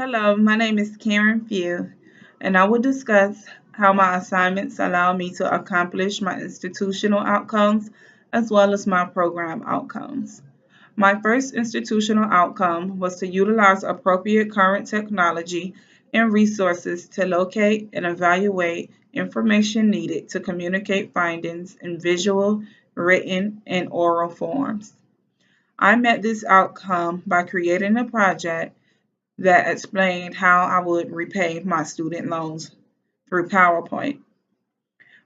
Hello, my name is Karen Few, and I will discuss how my assignments allow me to accomplish my institutional outcomes as well as my program outcomes. My first institutional outcome was to utilize appropriate current technology and resources to locate and evaluate information needed to communicate findings in visual, written, and oral forms. I met this outcome by creating a project that explained how I would repay my student loans through PowerPoint.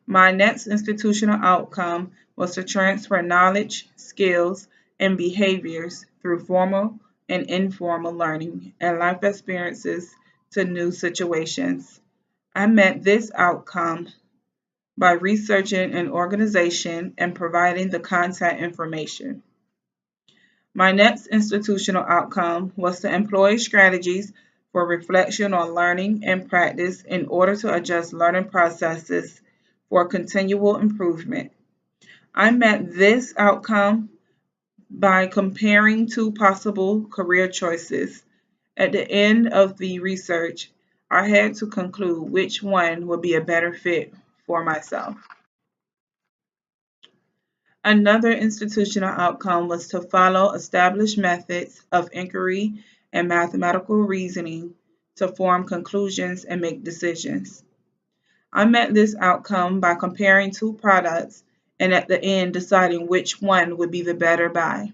My next institutional outcome was to transfer knowledge, skills, and behaviors through formal and informal learning and life experiences to new situations. I met this outcome by researching an organization and providing the contact information. My next institutional outcome was to employ strategies for reflection on learning and practice in order to adjust learning processes for continual improvement. I met this outcome by comparing two possible career choices. At the end of the research, I had to conclude which one would be a better fit for myself. Another institutional outcome was to follow established methods of inquiry and mathematical reasoning to form conclusions and make decisions. I met this outcome by comparing two products and at the end deciding which one would be the better buy.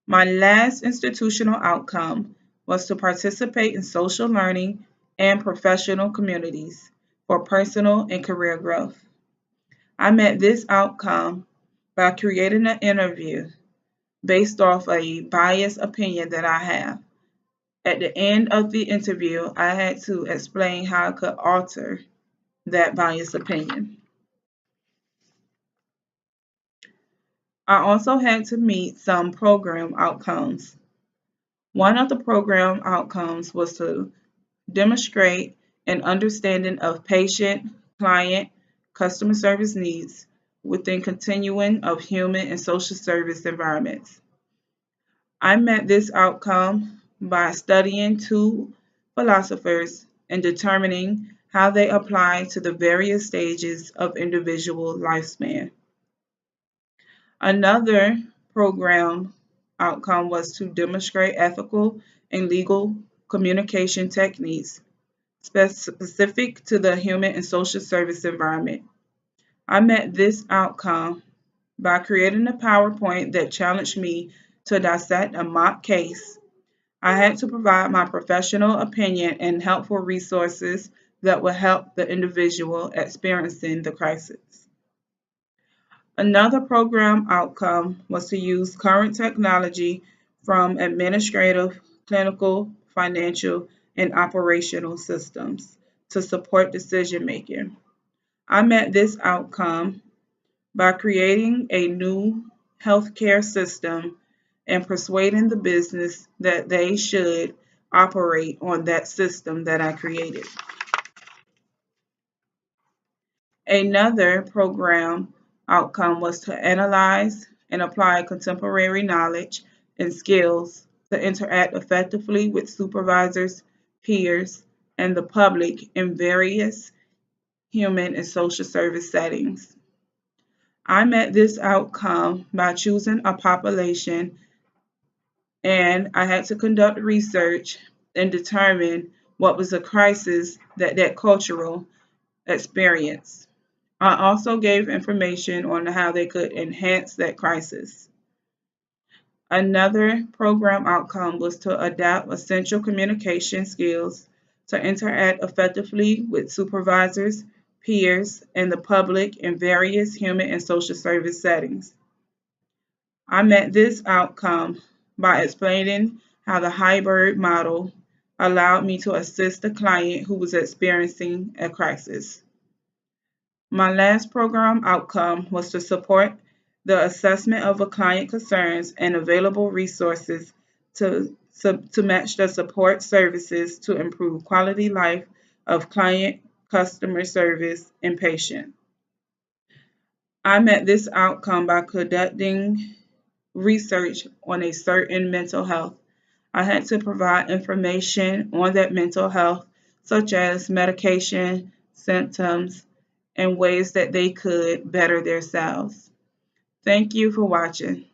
My last institutional outcome was to participate in social learning and professional communities for personal and career growth. I met this outcome by creating an interview based off a biased opinion that I have. At the end of the interview, I had to explain how I could alter that biased opinion. I also had to meet some program outcomes. One of the program outcomes was to demonstrate an understanding of patient, client, customer service needs within continuum of human and social service environments. I met this outcome by studying two philosophers and determining how they apply to the various stages of individual lifespan. Another program outcome was to demonstrate ethical and legal communication techniques specific to the human and social service environment. I met this outcome by creating a PowerPoint that challenged me to dissect a mock case. I had to provide my professional opinion and helpful resources that would help the individual experiencing the crisis. Another program outcome was to use current technology from administrative, clinical, financial, and operational systems to support decision making. I met this outcome by creating a new healthcare system and persuading the business that they should operate on that system that I created. Another program outcome was to analyze and apply contemporary knowledge and skills to interact effectively with supervisors, peers, and the public in various human and social service settings. I met this outcome by choosing a population and I had to conduct research and determine what was a crisis that cultural experience. I also gave information on how they could enhance that crisis. Another program outcome was to adapt essential communication skills to interact effectively with supervisors, peers, and the public in various human and social service settings. I met this outcome by explaining how the hybrid model allowed me to assist a client who was experiencing a crisis. My last program outcome was to support the assessment of a client concerns and available resources to match the support services to improve quality life of client, customer service, and patient. I met this outcome by conducting research on a certain mental health. I had to provide information on that mental health, such as medication, symptoms, and ways that they could better themselves. Thank you for watching.